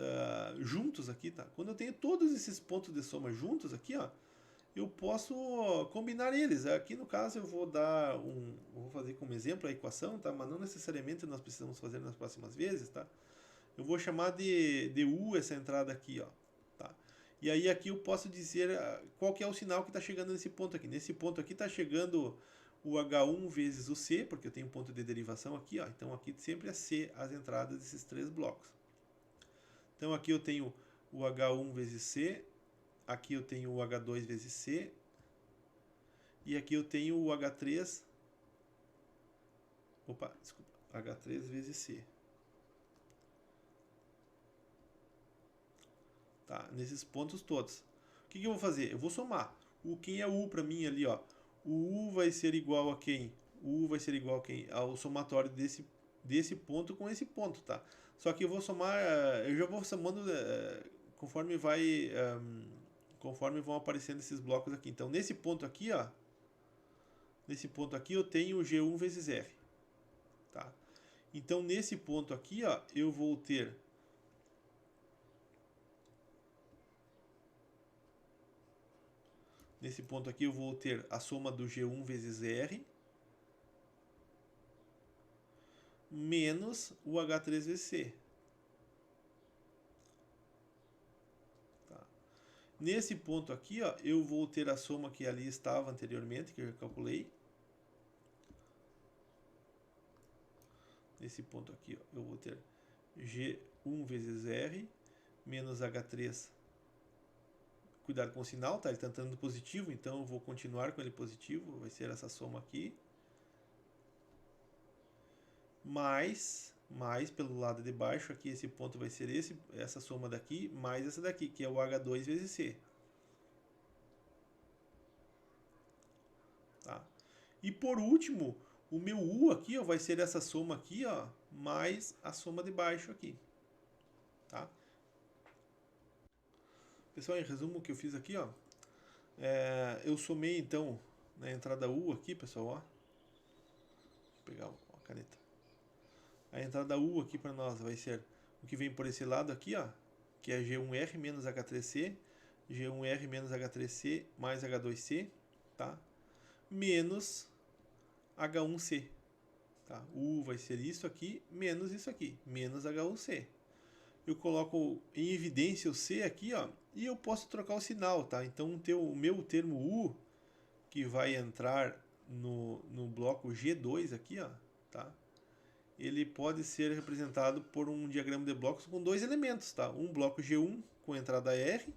juntos aqui, tá? Quando eu tenho todos esses pontos de soma juntos aqui, ó, eu posso combinar eles. Aqui no caso eu vou vou fazer como exemplo a equação, tá? Mas não necessariamente nós precisamos fazer nas próximas vezes, tá? Eu vou chamar de U essa entrada aqui, ó, tá? E aí aqui eu posso dizer qual que é o sinal que está chegando nesse ponto aqui. Nesse ponto aqui está chegando o H1 vezes o C, porque eu tenho um ponto de derivação aqui, ó. Então aqui sempre é C as entradas desses três blocos. Então aqui eu tenho o H1 vezes C, aqui eu tenho o H2 vezes C, e aqui eu tenho o H3, H3 vezes C. Tá, nesses pontos todos. O que eu vou fazer? Eu vou somar. Quem é U para mim ali, ó? O U vai ser igual a quem? O U vai ser igual a quem? Ao somatório desse ponto com esse ponto, tá? Só que eu vou somar, eu já vou somando conforme vão aparecendo esses blocos aqui. Então, nesse ponto aqui, ó, eu tenho G1 vezes R, tá? Então, nesse ponto aqui, ó, eu vou ter a soma do G1 vezes R menos o H3 vezes C. Nesse ponto aqui, ó, eu vou ter a soma que ali estava anteriormente, que eu calculei. Nesse ponto aqui, ó, eu vou ter G1 vezes R menos H3. Cuidado com o sinal, tá? Ele está entrando positivo, então eu vou continuar com ele positivo. Vai ser essa soma aqui. Mais pelo lado de baixo aqui, esse ponto vai ser essa soma daqui, mais essa daqui, que é o H2 vezes C. Tá? E por último, o meu U aqui, ó, vai ser essa soma aqui, ó, mais a soma de baixo aqui. Tá? Pessoal, em resumo, o que eu fiz aqui, ó, eu somei então na entrada U aqui, pessoal, ó. Vou pegar a caneta. A entrada U aqui para nós vai ser o que vem por esse lado aqui, ó, que é G1R menos H3C, G1R menos H3C mais H2C, tá? Menos H1C, tá? U vai ser isso aqui menos isso aqui, menos H1C. Eu coloco em evidência o C aqui, ó, e eu posso trocar o sinal, tá? Então o meu termo U, que vai entrar no bloco G2 aqui, ó, tá? Ele pode ser representado por um diagrama de blocos com dois elementos, tá? Um bloco G1 com entrada R,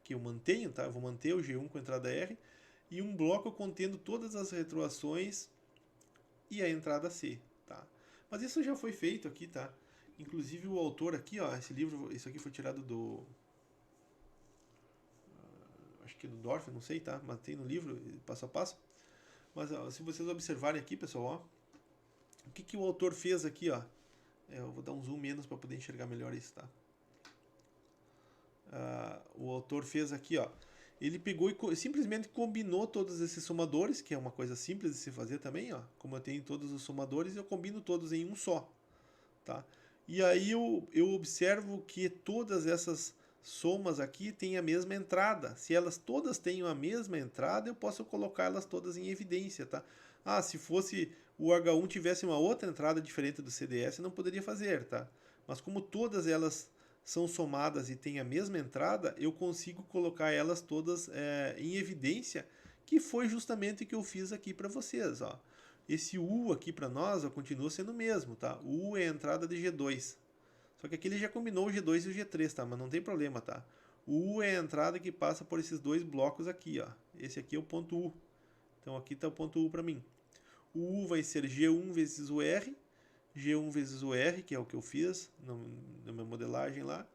que eu mantenho, tá? Eu vou manter o G1 com entrada R, e um bloco contendo todas as retroações e a entrada C, tá? Mas isso já foi feito aqui, tá? Inclusive o autor aqui, ó, esse livro, isso aqui foi tirado do acho que do Dorf, não sei, tá? Mas tem no livro, passo a passo. Mas ó, se vocês observarem aqui, pessoal, ó, o que o autor fez aqui, ó? Eu vou dar um zoom menos para poder enxergar melhor isso, tá? O autor fez aqui, ó. Ele pegou e simplesmente combinou todos esses somadores, que é uma coisa simples de se fazer também, ó. Como eu tenho todos os somadores, eu combino todos em um só, tá? E aí eu observo que todas essas somas aqui têm a mesma entrada. Se elas todas têm a mesma entrada, eu posso colocar elas todas em evidência, tá? Ah, se fosse o H1 tivesse uma outra entrada diferente do CDS, não poderia fazer, tá? Mas como todas elas são somadas e têm a mesma entrada, eu consigo colocar elas todas em evidência, que foi justamente o que eu fiz aqui para vocês, ó. Esse U aqui para nós ó, continua sendo o mesmo, tá? O U é a entrada de G2. Só que aqui ele já combinou o G2 e o G3, tá? Mas não tem problema, tá? O U é a entrada que passa por esses dois blocos aqui, ó. Esse aqui é o ponto U. Então aqui está o ponto U para mim. O U vai ser G1 vezes o R. G1 vezes o R, que é o que eu fiz na minha modelagem lá.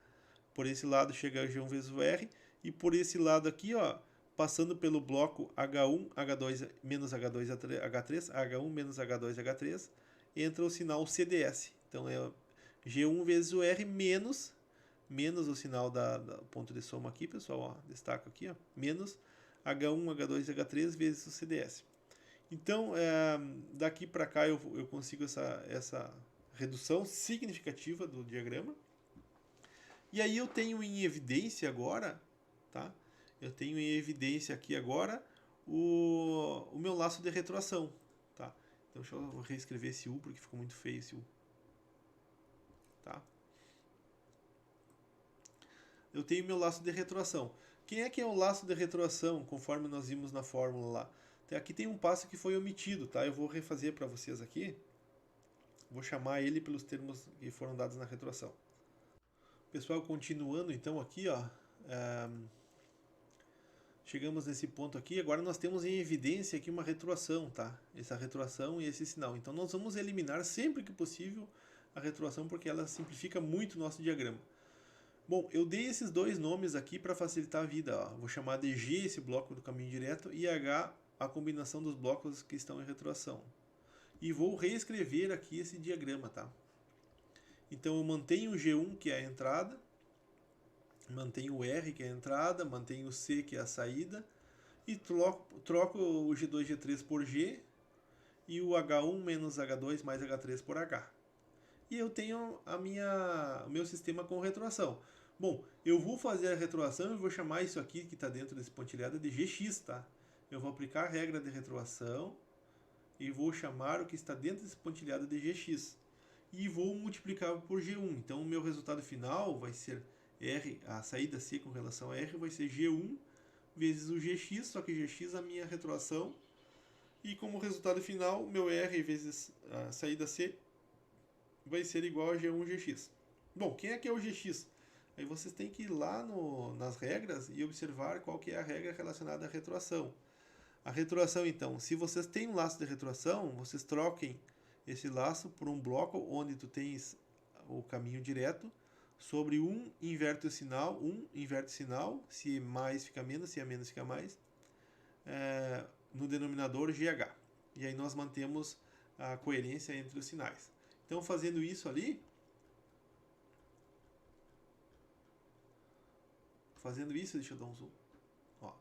Por esse lado chega G1 vezes o R. E por esse lado aqui, ó, passando pelo bloco H1, H2 menos H2, H3, H1 menos H2, H3, entra o sinal CDS. Então é G1 vezes o R menos o sinal da ponto de soma aqui, pessoal, ó, destaco aqui, ó, menos H1, H2, H3 vezes o CDS. Então, daqui para cá eu consigo essa redução significativa do diagrama. E aí eu tenho em evidência agora, tá? Eu tenho em evidência aqui agora o meu laço de retroação, tá? Então deixa eu reescrever esse U porque ficou muito feio esse U. Tá? Eu tenho meu laço de retroação. Quem é que é o laço de retroação, conforme nós vimos na fórmula lá? Aqui tem um passo que foi omitido, tá? Eu vou refazer para vocês aqui. Vou chamar ele pelos termos que foram dados na retroação. Pessoal, continuando então aqui, ó. Chegamos nesse ponto aqui. Agora nós temos em evidência aqui uma retroação, tá? Essa retroação e esse sinal. Então nós vamos eliminar sempre que possível a retroação porque ela simplifica muito o nosso diagrama. Bom, eu dei esses dois nomes aqui para facilitar a vida. Ó. Vou chamar de G esse bloco do caminho direto e H a combinação dos blocos que estão em retroação. E vou reescrever aqui esse diagrama, tá? Então eu mantenho o G1, que é a entrada, mantenho o R, que é a entrada, mantenho o C, que é a saída, e troco o G2, G3 por G, e o H1 menos H2 mais H3 por H. E eu tenho o meu sistema com retroação. Bom, eu vou fazer a retroação e vou chamar isso aqui que está dentro desse pontilhado de Gx, tá? Eu vou aplicar a regra de retroação e vou chamar o que está dentro desse pontilhado de Gx. E vou multiplicar por G1. Então o meu resultado final vai ser R, a saída C com relação a R vai ser G1 vezes o Gx, só que Gx é a minha retroação. E como resultado final, meu R vezes a saída C vai ser igual a G1 Gx. Bom, quem é que é o Gx? Aí vocês têm que ir lá nas regras e observar qual que é a regra relacionada à retroação. A retroação, então, se vocês têm um laço de retroação, vocês troquem esse laço por um bloco onde tu tens o caminho direto, sobre inverte o sinal, inverte o sinal, se mais fica menos, se é menos fica mais, no denominador GH. E aí nós mantemos a coerência entre os sinais. Então, fazendo isso ali, deixa eu dar um zoom. Ó,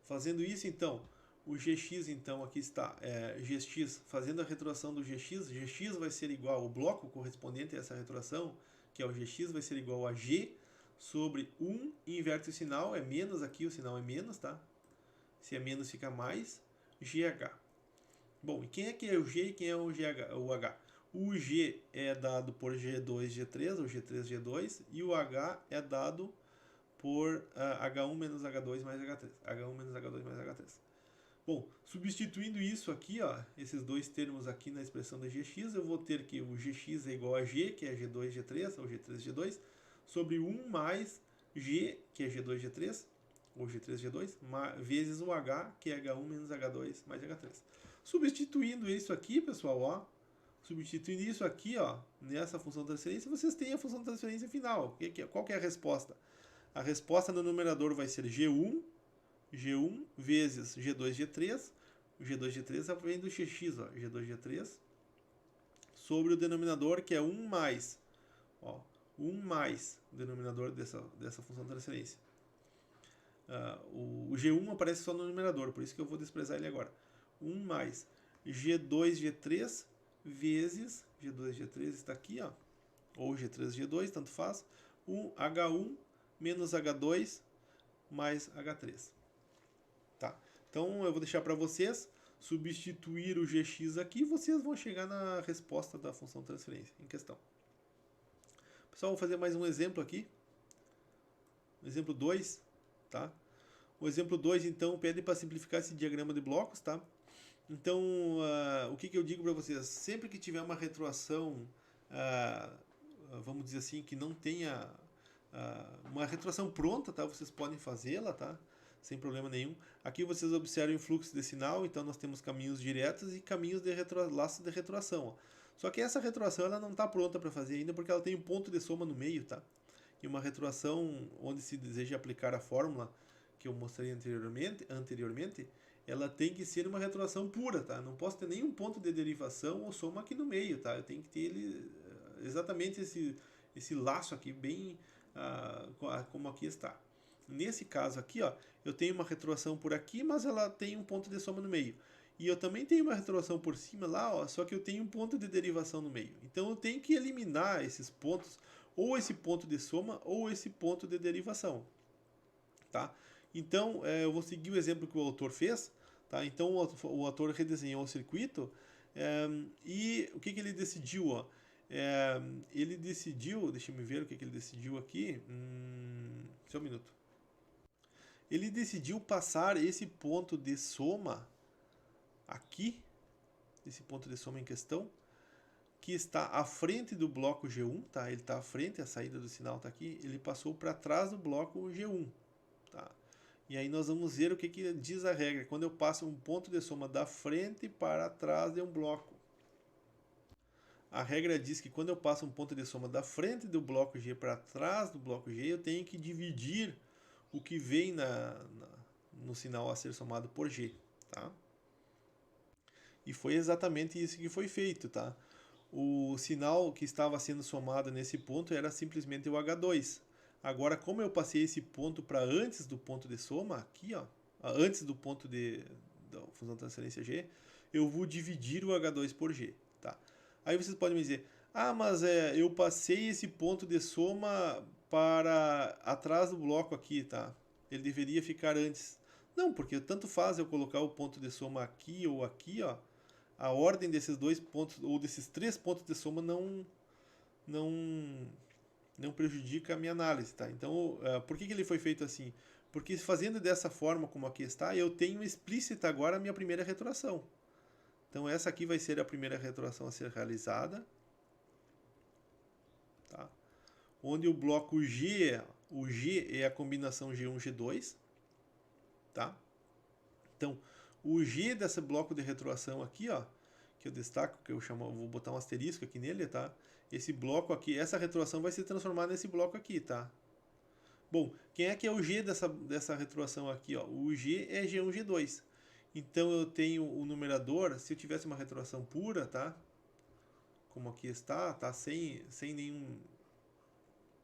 fazendo isso, então, o Gx, então, aqui está, Gx, fazendo a retroação do Gx, Gx vai ser igual, o bloco correspondente a essa retroação, que é o Gx, vai ser igual a G sobre 1, inverte o sinal, é menos aqui, o sinal é menos, tá? Se é menos fica mais, GH. Bom, e quem é que é o G e quem é o H? O G é dado por G2, G3, ou G3, G2, e o H é dado por H1 menos H2 mais H3. H1 menos H2 mais H3. Bom, substituindo isso aqui, ó, esses dois termos aqui na expressão da Gx, eu vou ter que o Gx é igual a G, que é G2, G3, ou G3, G2, sobre 1 mais G, que é G2, G3, ou G3, G2, vezes o H, que é H1 menos H2 mais H3. Substituindo isso aqui, pessoal, ó, substituindo isso aqui, ó, nessa função de transferência, vocês têm a função de transferência final. Qual que é a resposta? A resposta no numerador vai ser G1 vezes G2, G3. O G2, G3 vem do Gx, ó, G2, G3, sobre o denominador, que é 1 mais. Ó, 1 mais o denominador dessa função de transferência. O G1 aparece só no numerador, por isso que eu vou desprezar ele agora. 1 mais G2, G3 vezes G2, G3 está aqui, ó, ou G3, G2, tanto faz. H1 menos H2 mais H3. Tá? Então eu vou deixar para vocês substituir o Gx aqui, vocês vão chegar na resposta da função de transferência em questão. Pessoal, vou fazer mais um exemplo aqui. Exemplo 2, tá? O exemplo 2, então, pede para simplificar esse diagrama de blocos, tá? Então, o que eu digo para vocês? Sempre que tiver uma retroação, vamos dizer assim, que não tenha uma retroação pronta, tá? Vocês podem fazê-la, tá? Sem problema nenhum. Aqui vocês observam o fluxo de sinal, então nós temos caminhos diretos e caminhos de laços de retroação. Ó. Só que essa retroação ela não está pronta para fazer ainda porque ela tem um ponto de soma no meio, tá? E uma retroação onde se deseja aplicar a fórmula que eu mostrei anteriormente, ela tem que ser uma retroação pura, tá? Não posso ter nenhum ponto de derivação ou soma aqui no meio, tá? Eu tenho que ter ele exatamente esse laço aqui bem como aqui está. Nesse caso aqui, ó, eu tenho uma retroação por aqui, mas ela tem um ponto de soma no meio. E eu também tenho uma retroação por cima lá, ó, só que eu tenho um ponto de derivação no meio. Então eu tenho que eliminar esses pontos, ou esse ponto de soma, ou esse ponto de derivação. Tá? Então eu vou seguir o exemplo que o autor fez. Tá? Então o autor redesenhou o circuito e o que ele decidiu? Ó? Ele decidiu, deixa eu ver o que ele decidiu aqui. Só um minuto. Ele decidiu passar esse ponto de soma aqui, esse ponto de soma em questão, que está à frente do bloco G1, tá? Ele está à frente, a saída do sinal está aqui, ele passou para trás do bloco G1, tá? E aí nós vamos ver o que diz a regra, quando eu passo um ponto de soma da frente para trás de um bloco. A regra diz que quando eu passo um ponto de soma da frente do bloco G para trás do bloco G, eu tenho que dividir o que vem no sinal a ser somado por G, tá? E foi exatamente isso que foi feito, tá? O sinal que estava sendo somado nesse ponto era simplesmente o H2. Agora, como eu passei esse ponto para antes do ponto de soma, aqui, ó, antes do ponto da função de transferência G, eu vou dividir o H2 por G, tá? Aí vocês podem me dizer, mas eu passei esse ponto de soma para atrás do bloco aqui, tá? Ele deveria ficar antes. Não, porque tanto faz eu colocar o ponto de soma aqui ou aqui, ó. A ordem desses dois pontos, ou desses três pontos de soma não prejudica a minha análise, tá? Então, por que ele foi feito assim? Porque fazendo dessa forma como aqui está, eu tenho explícita agora a minha primeira retroação. Então, essa aqui vai ser a primeira retroação a ser realizada. Tá? Onde o bloco G, o G é a combinação G1, G2. Tá? Então, o G desse bloco de retroação aqui, ó, que eu destaco, que eu chamo, vou botar um asterisco aqui nele, tá? Esse bloco aqui, essa retroação vai se transformar nesse bloco aqui, tá? Bom, quem é que é o G dessa retroação aqui, ó? O G é G1, G2. Então eu tenho o numerador, se eu tivesse uma retroação pura, tá? Como aqui está, tá? Sem nenhum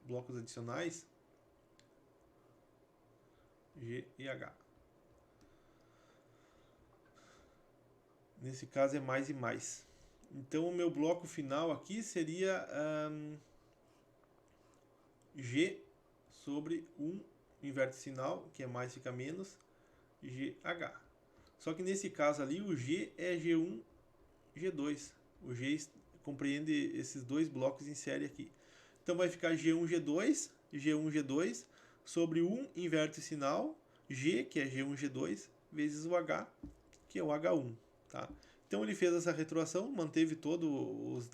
blocos adicionais. G e H. Nesse caso é mais e mais. Então o meu bloco final aqui seria G sobre 1, inverte sinal, que é mais fica menos, GH. Só que nesse caso ali o G é G1, G2. O G compreende esses dois blocos em série aqui. Então vai ficar G1, G2, G1, G2, sobre 1, inverte sinal, G, que é G1, G2, vezes o H, que é o H1. Tá? Então ele fez essa retroação, manteve todos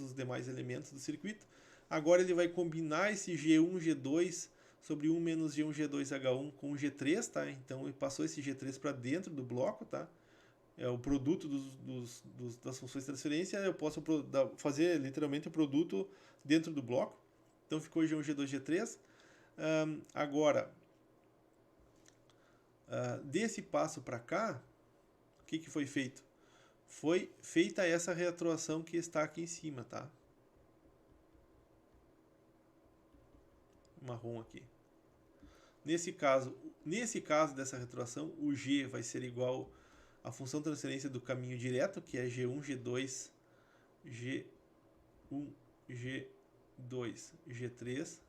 os demais elementos do circuito. Agora ele vai combinar esse G1, G2 sobre 1 menos G1, G2, H1 com o G3, tá? Então ele passou esse G3 para dentro do bloco, tá? É o produto das funções de transferência, eu posso fazer literalmente o produto dentro do bloco. Então ficou G1, G2, G3. Agora, desse passo para cá, o que foi feito? foi feita essa retroação que está aqui em cima, tá? Marrom aqui. Nesse caso dessa retroação, o G vai ser igual à função de transferência do caminho direto, que é G1, G2, G1, G2, G3,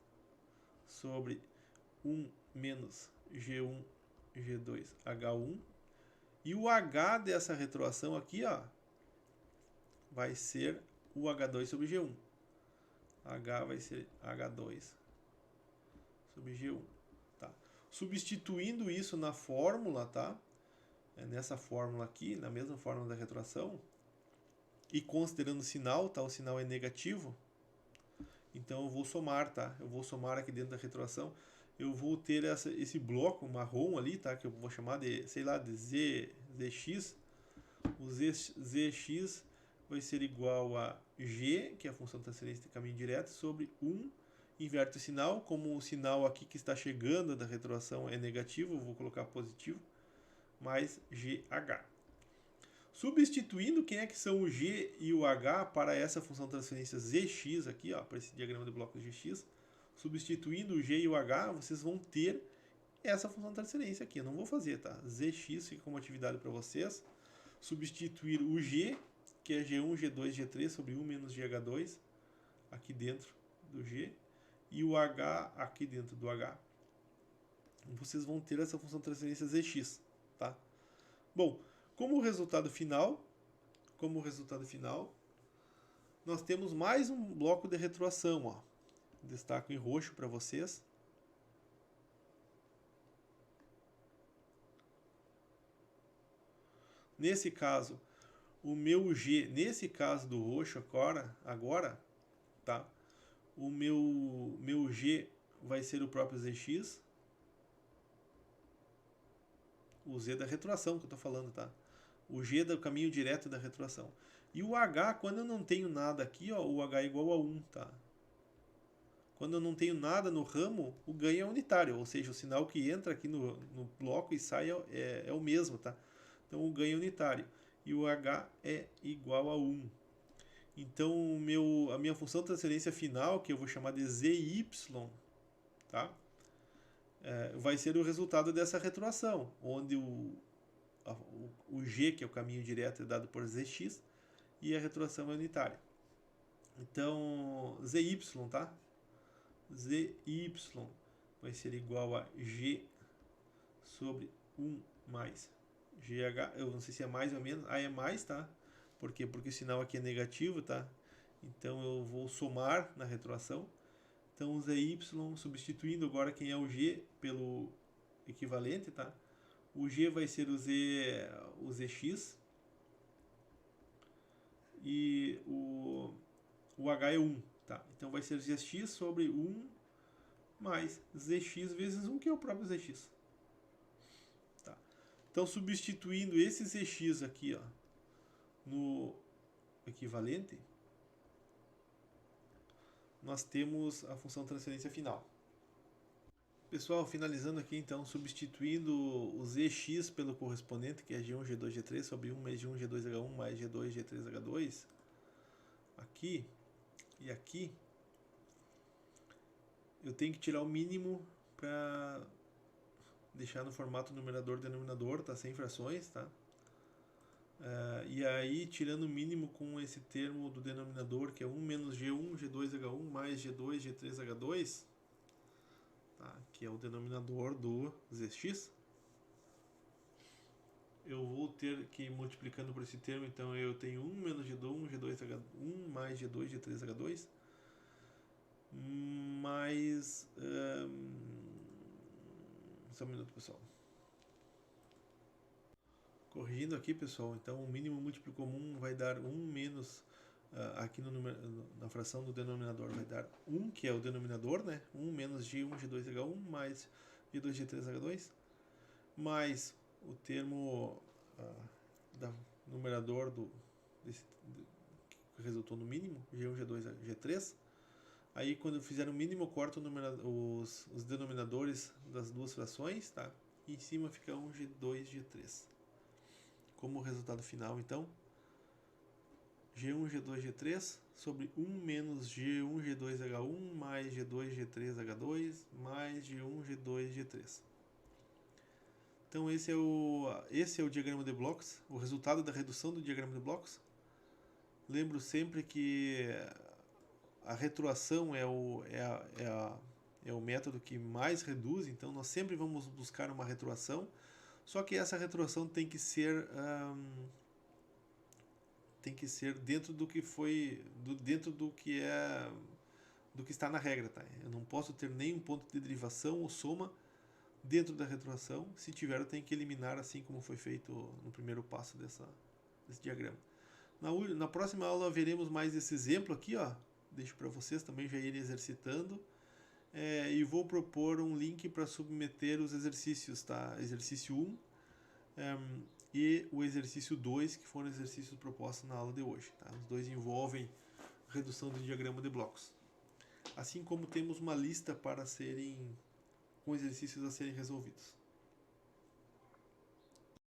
sobre 1 menos G1, G2, H1. E o H dessa retroação aqui, ó, vai ser o H2 sobre G1. H vai ser H2 sobre G1. Tá? Substituindo isso na fórmula, tá? Nessa fórmula aqui, na mesma fórmula da retroação, e considerando o sinal, tá? O sinal é negativo, então eu vou somar, tá? Eu vou somar aqui dentro da retroação, eu vou ter esse bloco marrom ali, tá? Que eu vou chamar de, sei lá, de ZX. O ZX vai ser igual a G, que é a função de transferência de caminho direto, sobre 1, inverte o sinal, como o sinal aqui que está chegando da retroação é negativo, eu vou colocar positivo, mais GH. Substituindo quem é que são o G e o H para essa função de transferência ZX aqui, ó, para esse diagrama de bloco GX, substituindo o G e o H, vocês vão ter essa função de transferência aqui. Eu não vou fazer, tá? ZX fica como atividade para vocês. Substituir o G, que é G1, G2, G3 sobre 1 menos GH2, aqui dentro do G, e o H aqui dentro do H. Vocês vão ter essa função de transferência ZX, tá? Bom, como resultado final, nós temos mais um bloco de retroação, ó. Destaco em roxo para vocês. Nesse caso, o meu G, nesse caso do roxo agora, tá? O meu G vai ser o próprio ZX. O Z da retroação que eu estou falando, tá? O G do caminho direto da retroação. E o H, quando eu não tenho nada aqui, ó, o H é igual a 1, tá? Quando eu não tenho nada no ramo, o ganho é unitário, ou seja, o sinal que entra aqui no bloco e sai é o mesmo, tá? Então o ganho é unitário. E o H é igual a 1. Então a minha função de transferência final, que eu vou chamar de ZY, tá? Vai ser o resultado dessa retroação, onde o G, que é o caminho direto, é dado por ZX, e a retroação é unitária. Então, ZY, tá? ZY vai ser igual a G sobre 1 mais GH. Eu não sei se é mais ou menos. É mais, tá? Por quê? Porque o sinal aqui é negativo, tá? Então eu vou somar na retroação. Então o ZY, substituindo agora quem é o G pelo equivalente, tá? O G vai ser o ZX. E o H é 1, tá? Então vai ser ZX sobre 1 mais ZX vezes 1, que é o próprio ZX. Tá? Então, substituindo esse ZX aqui, ó, no equivalente, nós temos a função de transferência final. Pessoal, finalizando aqui, então, substituindo o ZX pelo correspondente, que é G1, G2, G3, sobre 1 mais G1, G2, H1, mais G2, G3, H2, aqui e aqui, eu tenho que tirar o mínimo para deixar no formato numerador-denominador, tá? Sem frações, tá? E aí, tirando o mínimo com esse termo do denominador, que é 1 menos G1, G2, H1, mais G2, G3, H2, tá? Que é o denominador do ZX, eu vou ter que ir multiplicando por esse termo, então eu tenho 1 menos G1, G2, H1, mais G2, G3, H2, mais... só um minuto, pessoal. Corrigindo aqui, pessoal, então o mínimo múltiplo comum vai dar 1 menos, aqui na fração do denominador vai dar 1, que é o denominador, né? 1 menos G1, G2, H1, mais G2, G3, H2, mais o termo da numerador que resultou no mínimo, G1, G2, G3. Aí quando eu fizer o mínimo, eu corto os denominadores das duas frações, tá? E em cima fica um G2, G3. Como resultado final, então, G1, G2, G3 sobre 1 menos G1, G2H1 mais G2, G3H2 mais G1, G2, G3. Então esse é o diagrama de blocos, o resultado da redução do diagrama de blocos. Lembro sempre que a retroação é o método que mais reduz, então nós sempre vamos buscar uma retroação, só que essa retroação tem que ser dentro do que foi, dentro do que está na regra, tá? Eu não posso ter nenhum ponto de derivação ou soma dentro da retroação. Se tiver, eu tenho que eliminar, assim como foi feito no primeiro passo desse diagrama. Na próxima aula veremos mais esse exemplo aqui, ó. Deixo para vocês também já irem exercitando. E vou propor um link para submeter os exercícios, tá? Exercício 1 e o exercício 2, que foram exercícios propostos na aula de hoje, tá? Os dois envolvem redução do diagrama de blocos. Assim como temos uma lista com exercícios a serem resolvidos.